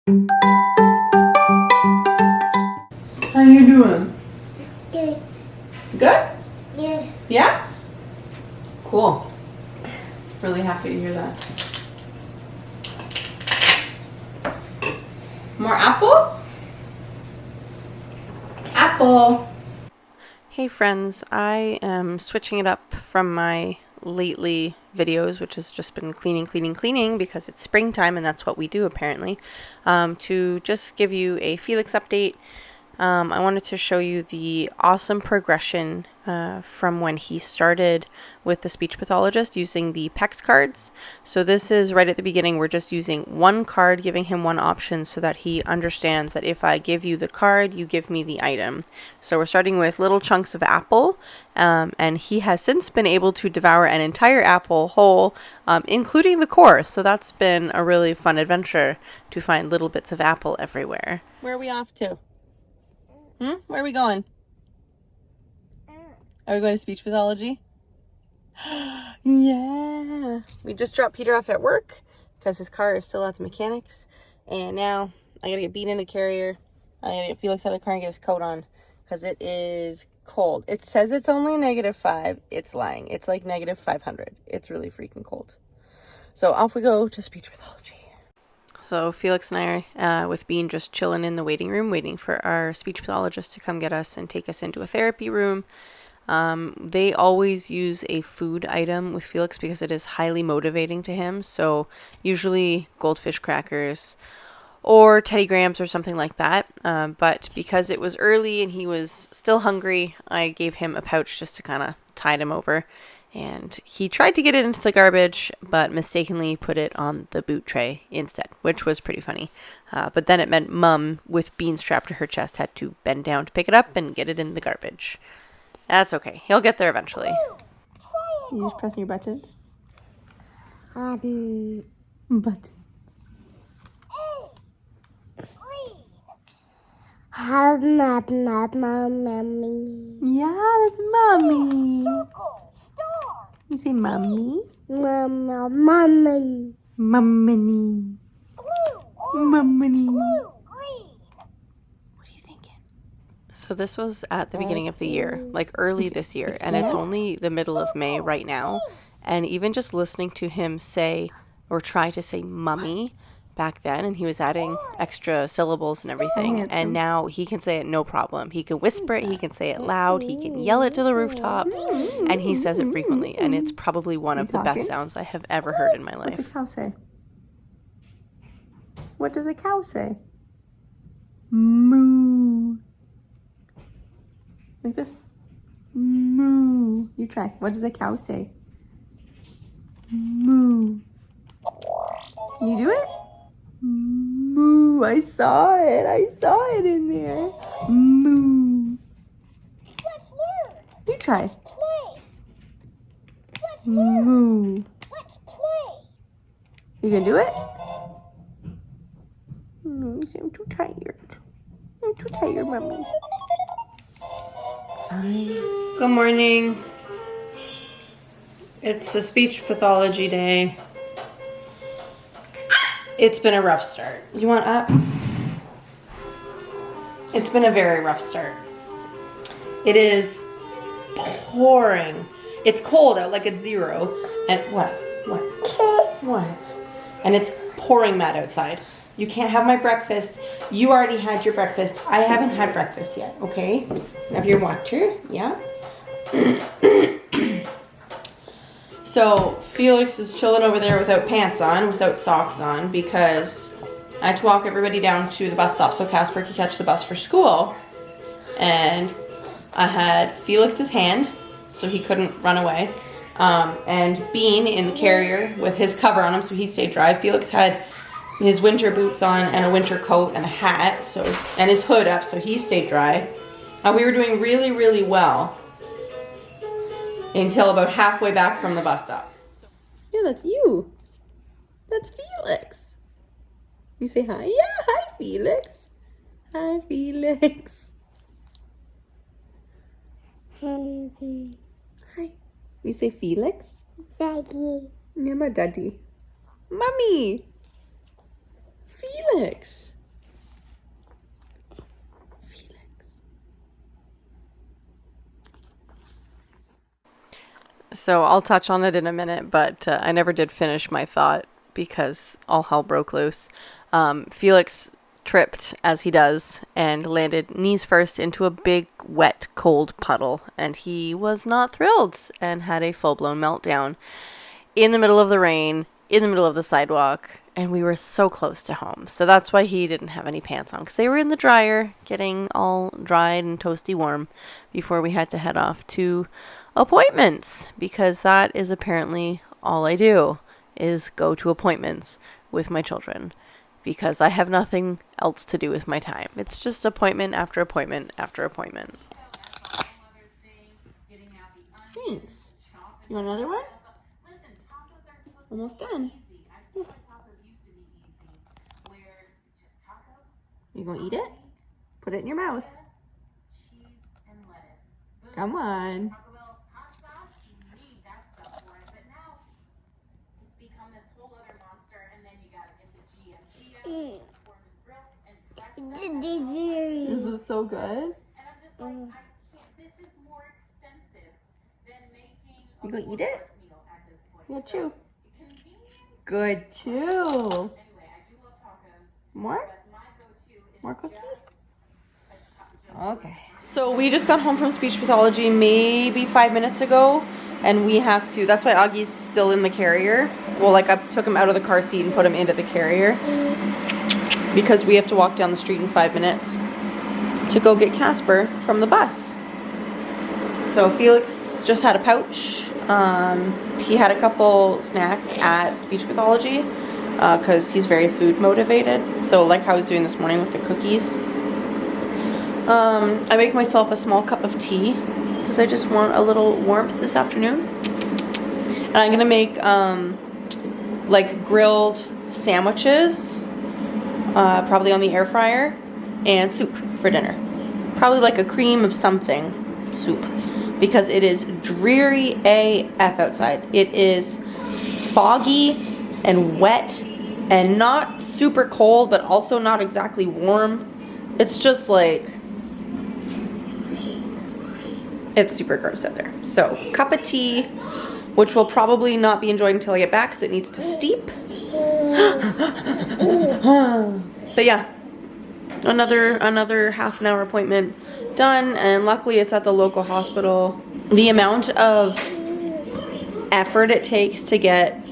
How you doing? Good. Good? Yeah. Yeah? Cool. Really happy to hear that. More apple? Apple. Hey friends, I am switching it up from my lately videos, which has just been cleaning because it's springtime and that's what we do apparently, to just give you a Feliks update. I wanted to show you the awesome progression from when he started with the speech pathologist using the PECS cards. So this is right at the beginning. We're just using one card, giving him one option so that he understands that if I give you the card, you give me the item. So we're starting with little chunks of apple, and he has since been able to devour an entire apple whole, including the core. So that's been a really fun adventure to find little bits of apple everywhere. Where are we off to? Where are we going? Are we going to speech pathology? Yeah. We just dropped Peter off at work because his car is still at the mechanics. And now I gotta get Bean in the carrier. I gotta get Feliks out of the car and get his coat on because it is cold. It says it's only -5. It's lying. It's like -500. It's really freaking cold. So off we go to speech pathology. So Feliks and I, with Bean, just chilling in the waiting room, waiting for our speech pathologist to come get us and take us into a therapy room. They always use a food item with Feliks because it is highly motivating to him. So usually Goldfish Crackers or Teddy Grahams or something like that. But because it was early and he was still hungry, I gave him a pouch just to kind of tide him over. And he tried to get it into the garbage, but mistakenly put it on the boot tray instead, which was pretty funny. But then it meant Mum, with Bean strapped to her chest, had to bend down to pick it up and get it in the garbage. That's okay. He'll get there eventually. You just pressing your buttons? Buttons. Mommy. Yeah, that's Mommy. You say Mommy? Mama, mommy. Mumminy. Mumminy. What are you thinking? So this was at the beginning of the year, like early this year, and it's only the middle of May right now. And even just listening to him say or try to say mummy back then, and he was adding extra syllables and everything, and now he can say it no problem. He can whisper it, he can say it loud, he can yell it to the rooftops, and he says it frequently, and it's probably one of the best sounds I have ever heard in my life. What's a cow say? What does a cow say? Moo. Like this. Moo. You try. What does a cow say? Moo. Can you do it? Moo. I saw it. I saw it in there. Moo. What's new? You try. Play. What's new? Moo. Let's play. You gonna do it? No, you say I'm too tired. I'm too tired, Mommy. Fine. Good morning. It's a speech pathology day. It's been a rough start. You want up? It's been a very rough start. It is pouring. It's cold out, like it's 0. And what? And it's pouring mad outside. You can't have my breakfast. You already had your breakfast. I haven't had breakfast yet, okay? Have your water, yeah? So Feliks is chilling over there without pants on, without socks on, because I had to walk everybody down to the bus stop so Casper could catch the bus for school. And I had Feliks's hand, so he couldn't run away. And Bean in the carrier with his cover on him, so he stayed dry. Feliks had his winter boots on and a winter coat and a hat, and his hood up, so he stayed dry. We were doing really, really well until about halfway back from the bus stop. Yeah, that's you. That's Feliks. You say hi? Yeah, hi, Feliks. Hi, Feliks. Hi. You say Feliks? Daddy. Yeah, my daddy. Mommy. Feliks. So I'll touch on it in a minute, but I never did finish my thought because all hell broke loose. Feliks tripped, as he does, and landed knees first into a big, wet, cold puddle, and he was not thrilled and had a full-blown meltdown in the middle of the rain, in the middle of the sidewalk, and we were so close to home. So that's why he didn't have any pants on, because they were in the dryer, getting all dried and toasty warm before we had to head off to appointments, because that is apparently all I do, is go to appointments with my children, because I have nothing else to do with my time. It's just appointment after appointment after appointment. Thanks. You want another one? Almost done. You gonna eat it? Put it in your mouth. Come on. This is so good. You gonna eat it? Yeah, chew. Good, chew. More? More cookie? Okay. So we just got home from speech pathology maybe 5 minutes ago, and we have to, that's why Augie's still in the carrier. Well, like I took him out of the car seat and put him into the carrier, because we have to walk down the street in 5 minutes to go get Casper from the bus. So Feliks just had a pouch. He had a couple snacks at speech pathology because he's very food motivated. So like how I was doing this morning with the cookies. I make myself a small cup of tea because I just want a little warmth this afternoon. And I'm gonna make like grilled sandwiches, probably on the air fryer, and soup for dinner. Probably like a cream of something soup, because it is dreary AF outside. It is foggy and wet and not super cold, but also not exactly warm. It's just like, it's super gross out there. So, cup of tea, which will probably not be enjoyed until I get back because it needs to steep. But yeah, another half an hour appointment done, and luckily it's at the local hospital. The amount of effort it takes to get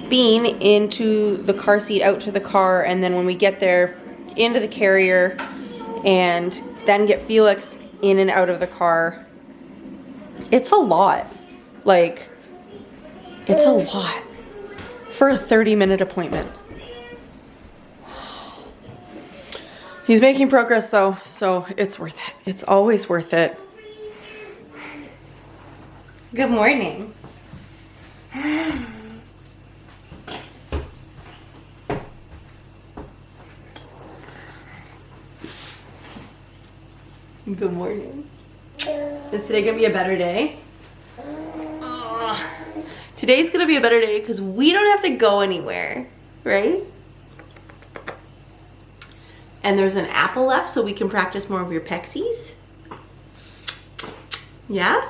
Bean into the car seat, out to the car, and then when we get there, into the carrier, and then get Feliks in and out of the car, it's a lot. Like, it's a lot for a 30-minute appointment. He's making progress though, so it's worth it. It's always worth it. Good morning. Good morning. Is today gonna be a better day? Today's gonna be a better day because we don't have to go anywhere, right? And there's an apple left, so we can practice more of your PECS. Yeah?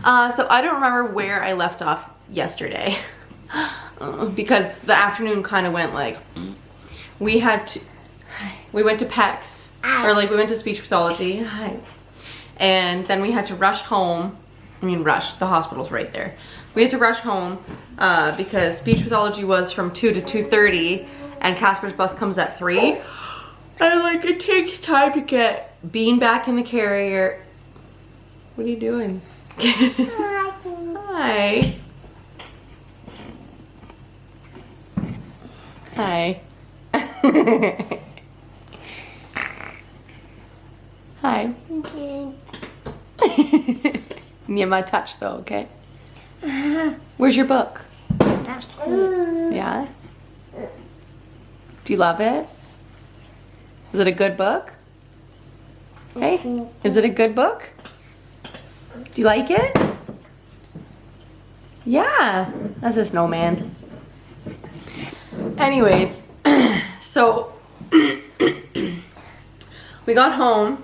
So I don't remember where I left off yesterday because the afternoon kind of went like, we went to PECS, or like we went to speech pathology. Hi. And then we had to rush home. I mean, rush, the hospital's right there. We had to rush home because speech pathology was from 2 to 2:30 and Casper's bus comes at 3. And like, it takes time to get Bean back in the carrier. What are you doing? Hi. Hi. Hi. Need my touch though, okay? Where's your book? Yeah? Do you love it? Is it a good book? Hey, is it a good book? Do you like it? Yeah, that's a snowman. Anyways, so we got home.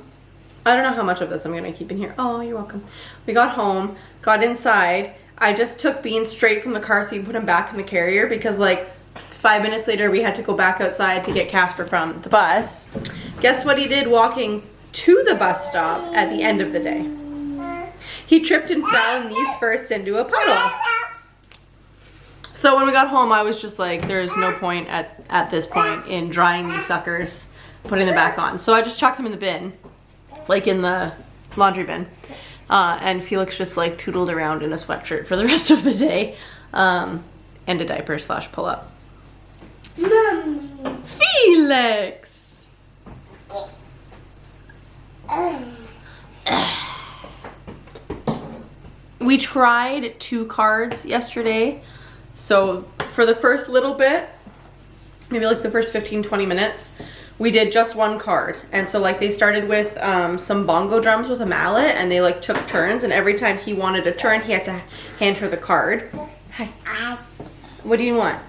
I don't know how much of this I'm gonna keep in here. Oh, you're welcome. We got home, got inside. I just took Bean straight from the car seat and put him back in the carrier because like 5 minutes later we had to go back outside to get Casper from the bus. Guess what he did walking to the bus stop at the end of the day? He tripped and fell knees first into a puddle. So when we got home, I was just like, there's no point at this point in drying these suckers, putting them back on. So I just chucked them in the bin, like in the laundry bin. And Felix just like tootled around in a sweatshirt for the rest of the day. And a diaper / pull-up. Mommy. Felix! We tried 2 cards yesterday. So for the first little bit, maybe like the first 15-20 minutes, we did just 1 card. And so like they started with some bongo drums with a mallet, and they like took turns, and every time he wanted a turn, he had to hand her the card. Hi. What do you want?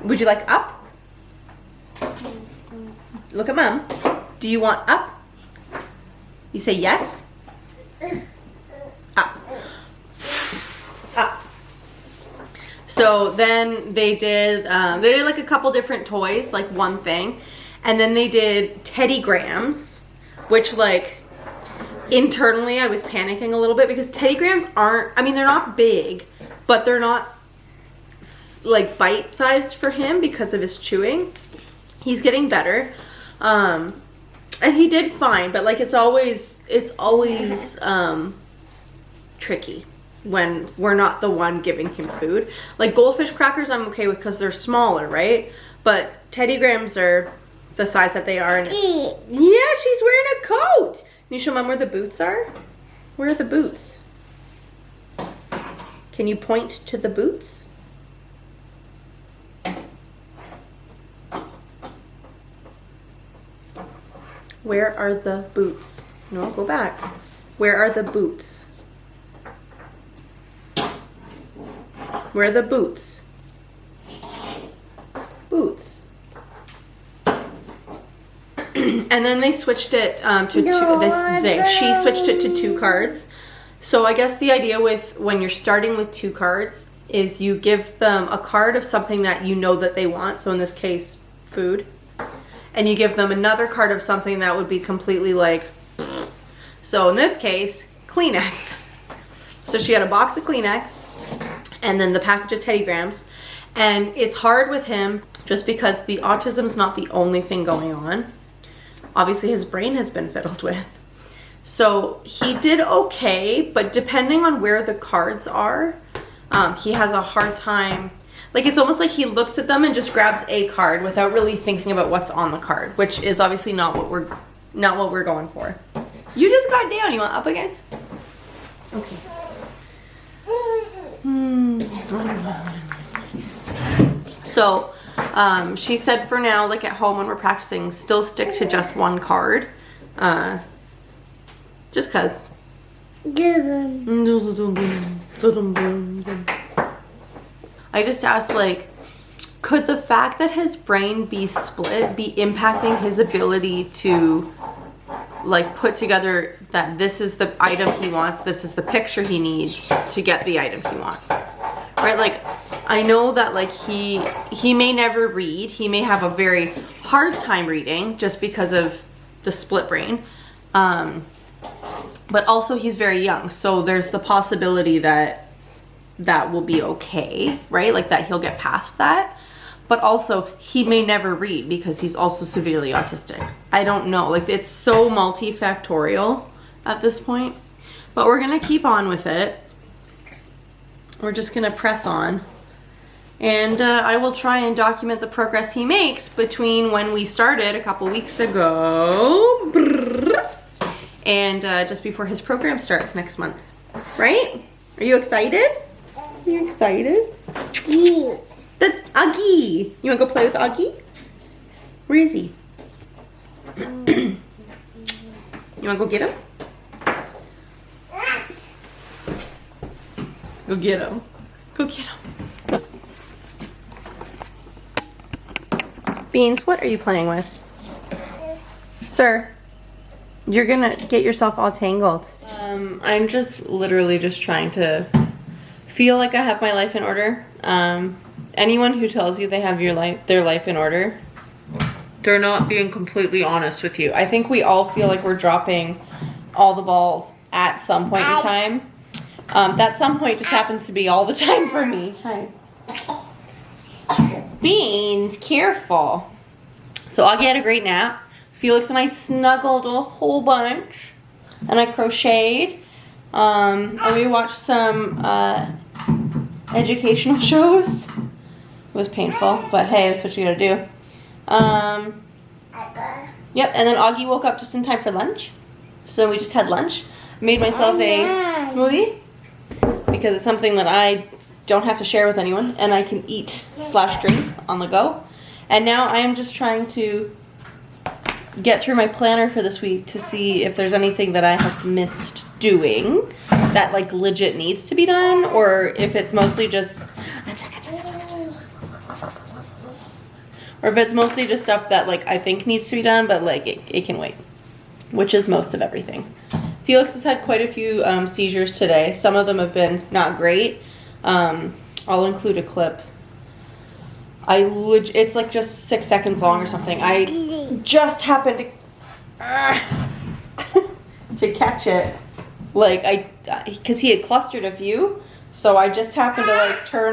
Would you like up? Look at Mom. Do you want up? You say yes? Up. Up. So then they did like a couple different toys, like one thing. And then they did Teddy Grahams, which like internally I was panicking a little bit because Teddy Grahams aren't, I mean, they're not big, but they're not like bite-sized for him because of his chewing. He's getting better. And he did fine, but like it's always tricky when we're not the one giving him food. Like Goldfish Crackers I'm okay with because they're smaller, right? But Teddy Grahams are the size that they are. And it's, yeah, she's wearing a coat. Can you show Mom where the boots are? Where are the boots? Can you point to the boots? Where are the boots? No, go back. Where are the boots? Where are the boots? Boots. And then they switched it to she switched it to 2 cards. So I guess the idea with when you're starting with 2 cards is you give them a card of something that you know that they want. So in this case, food. And you give them another card of something that would be completely like, so in this case, Kleenex. So she had a box of Kleenex and then the package of Teddy Grahams. And it's hard with him just because the autism's not the only thing going on. Obviously his brain has been fiddled with. So he did okay, but depending on where the cards are, he has a hard time. Like it's almost like he looks at them and just grabs a card without really thinking about what's on the card, which is obviously not what we're going for. You just got down. You want up again? Okay. So she said for now, like at home when we're practicing, still stick to just 1 card, just cause. I just asked, like, could the fact that his brain be split be impacting his ability to, like, put together that this is the item he wants, this is the picture he needs to get the item he wants, right? Like, I know that, like, he may never read. He may have a very hard time reading just because of the split brain. But also he's very young, so there's the possibility that will be okay, right? Like that he'll get past that. But also he may never read because he's also severely autistic. I don't know, like it's so multifactorial at this point, but we're gonna keep on with it. We're just gonna press on, and I will try and document the progress he makes between when we started a couple weeks ago and just before his program starts next month, right? Are you excited? Are you excited? Yeah. That's Uggy. You want to go play with Uggy? Where is he? You want to go get him? Go get him. Go get him. Beans, what are you playing with? Sir. You're gonna get yourself all tangled. I'm just literally just trying to feel like I have my life in order. Anyone who tells you they have their life in order, they're not being completely honest with you. I think we all feel like we're dropping all the balls at some point in time. That some point just happens to be all the time for me. Hi. Beans, careful. So Augie had a great nap. Felix and I snuggled a whole bunch, and I crocheted. And we watched some educational shows. It was painful, but hey, that's what you gotta do. Yep, and then Augie woke up just in time for lunch. So we just had lunch. Made myself a smoothie because it's something that I don't have to share with anyone, and I can eat / drink on the go. And now I am just trying to get through my planner for this week to see if there's anything that I have missed doing that like legit needs to be done, or if it's mostly just stuff that like I think needs to be done, but like it can wait, which is most of everything. Felix has had quite a few seizures today. Some of them have been not great. I'll include a clip. It's like just 6 seconds long or something. I just happened to catch it, like because he had clustered a few, so I just happened to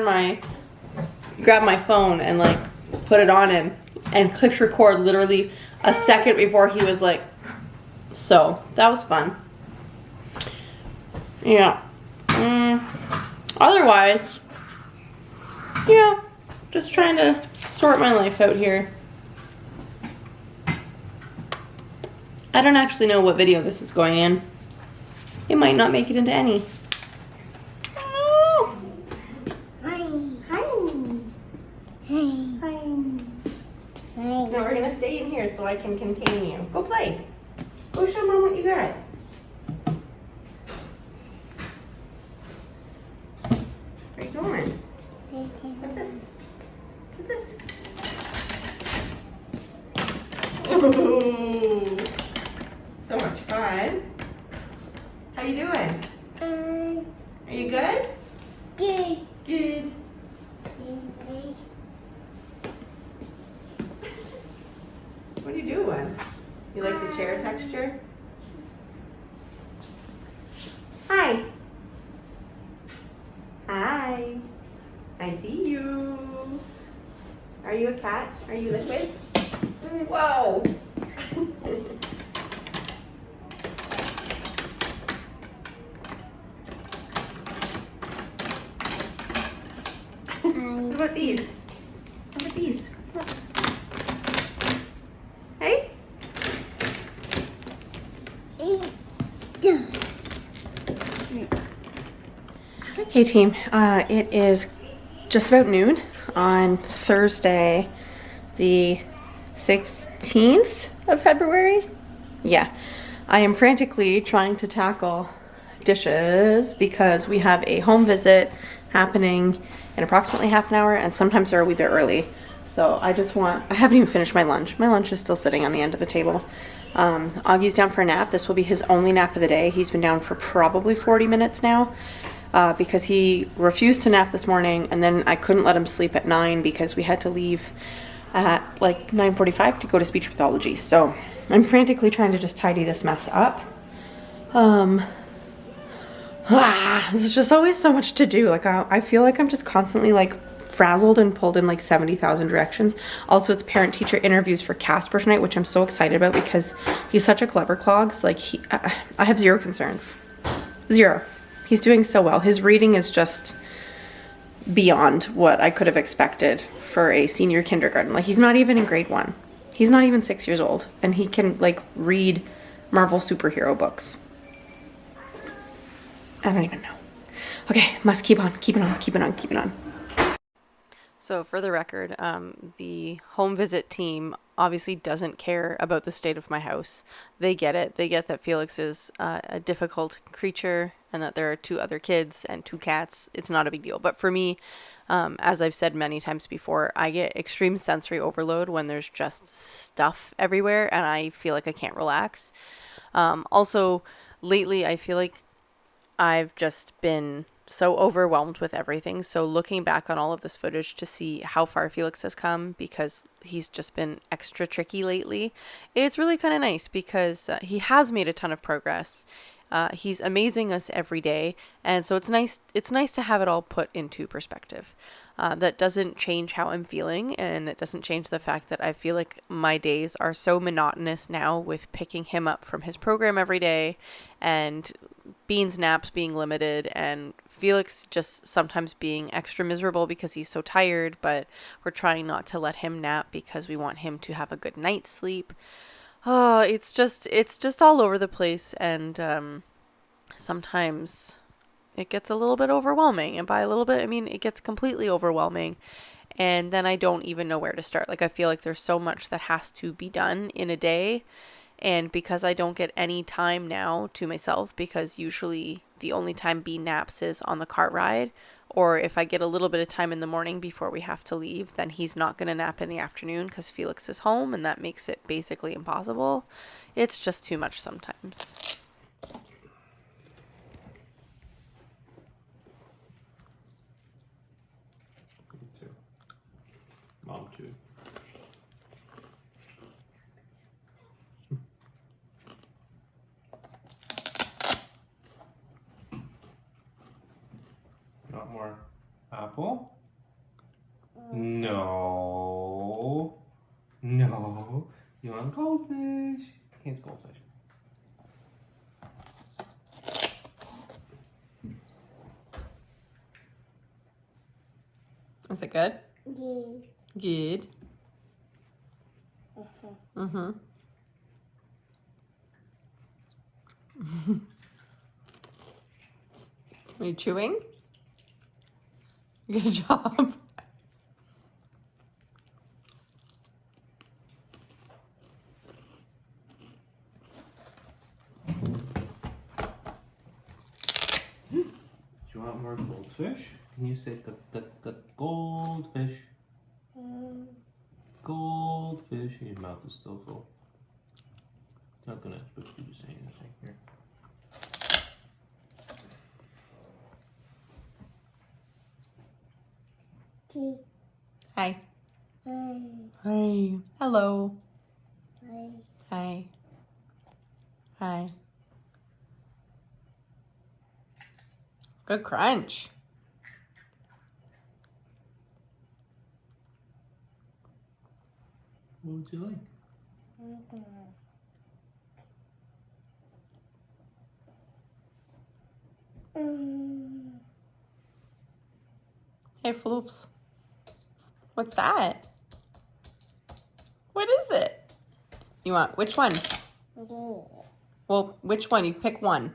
like grab my phone and like put it on him and clicked record literally a second before he was like, so that was fun. Yeah. Otherwise, yeah, just trying to sort my life out here. I don't actually know what video this is going in. It might not make it into any. Oh. Hi. No, we're gonna stay in here so I can contain you. Go play. Go show Mom what you got. Where are you going? What's this? What's this? Ooh, so much fun. How you doing? Are you good? Good. Good. What are you doing? You like the chair texture? Hi. Hi. I see you. Are you a cat? Are you liquid? Whoa. What about these? What about these? Hey? Hey team, it is just about noon on Thursday, the 16th of February. Yeah, I am frantically trying to tackle dishes because we have a home visit happening in approximately half an hour, and sometimes they're a wee bit early. So I haven't even finished my lunch. My lunch is still sitting on the end of the table. Augie's down for a nap. This will be his only nap of the day. He's been down for probably 40 minutes now. Because he refused to nap this morning, and then I couldn't let him sleep at 9 because we had to leave at like 9:45 to go to speech pathology. So I'm frantically trying to just tidy this mess up. There's just always so much to do. Like I feel like I'm just constantly like frazzled and pulled in like 70,000 directions. Also, it's parent-teacher interviews for Casper tonight, which I'm so excited about because he's such a clever clogs. Like I have zero concerns. Zero. He's doing so well. His reading is just beyond what I could have expected for a senior kindergarten. Like, he's not even in grade 1. He's not even 6 years old, and he can like read Marvel superhero books. I don't even know. Okay, must keep on. So for the record, the home visit team obviously doesn't care about the state of my house. They get it. They get that Felix is a difficult creature and that there are 2 other kids and 2 cats. It's not a big deal. But for me, as I've said many times before, I get extreme sensory overload when there's just stuff everywhere and I feel like I can't relax. Also, lately, I feel like I've just been so overwhelmed with everything. So looking back on all of this footage to see how far Feliks has come, because he's just been extra tricky lately, it's really kind of nice because he has made a ton of progress. He's amazing us every day, and so it's nice to have it all put into perspective. That doesn't change how I'm feeling, and it doesn't change the fact that I feel like my days are so monotonous now with picking him up from his program every day, and Bean's naps being limited, and Feliks just sometimes being extra miserable because he's so tired, but we're trying not to let him nap because we want him to have a good night's sleep. Oh, it's just all over the place, and sometimes it gets a little bit overwhelming. And by a little bit, I mean it gets completely overwhelming. And then I don't even know where to start. Like, I feel like there's so much that has to be done in a day. And because I don't get any time now to myself, because usually the only time B naps is on the car ride, or if I get a little bit of time in the morning before we have to leave, then he's not going to nap in the afternoon because Feliks is home, and that makes it basically impossible. It's just too much sometimes. Me too. Mom too. Not more apple? No. No. You want goldfish? Here's goldfish. Is it good? Good. Good. Mm-hmm. Are you chewing? Good job. Do you want more goldfish? Can you say goldfish? Goldfish. Your mouth is still full. It's not gonna expect you to say anything here. Tea. Hi. Hi. Hi. Hello. Hi. Hi. Hi. Good crunch. What would you like? Hey, Floofs. What's that? What is it? You want which one? Well, which one? You pick one.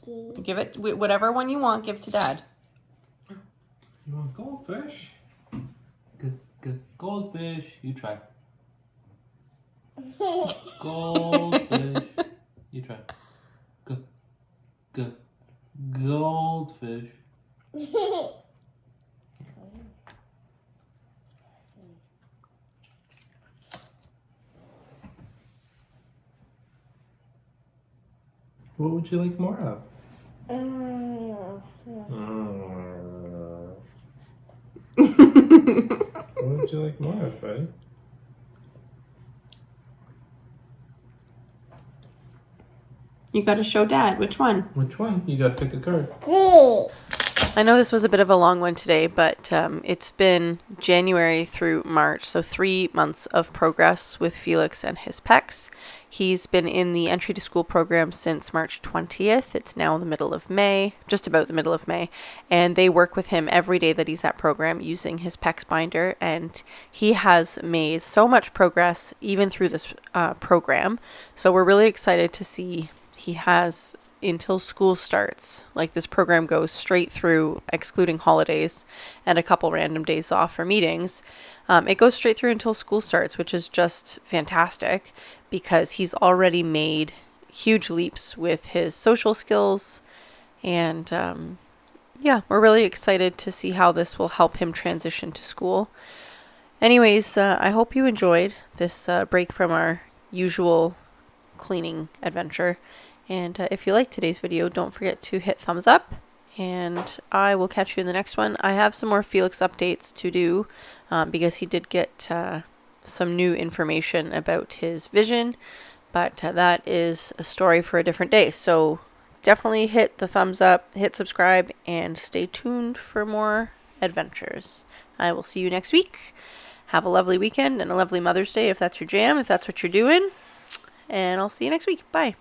Tea. Give it whatever one you want. Give to Dad. You want goldfish? Goldfish. You try. Goldfish. You try. Goldfish. What would you like more of? What would you like more of, buddy? You got to show Dad. Which one? Which one? You gotta pick a card. Tea. I know this was a bit of a long one today, but it's been January through March, so 3 months of progress with Feliks and his PECS. He's been in the entry to school program since March 20th. It's now the middle of May, just about the middle of May, and they work with him every day that he's at program using his PECS binder, and he has made so much progress even through this program. So we're really excited to see he has until school starts. Like, this program goes straight through, excluding holidays and a couple random days off for meetings. It goes straight through until school starts, which is just fantastic because he's already made huge leaps with his social skills. And yeah, we're really excited to see how this will help him transition to school. Anyways, I hope you enjoyed this break from our usual cleaning adventure. And if you liked today's video, don't forget to hit thumbs up, and I will catch you in the next one. I have some more Feliks updates to do because he did get some new information about his vision, but that is a story for a different day. So definitely hit the thumbs up, hit subscribe, and stay tuned for more adventures. I will see you next week. Have a lovely weekend and a lovely Mother's Day if that's your jam, if that's what you're doing. And I'll see you next week. Bye.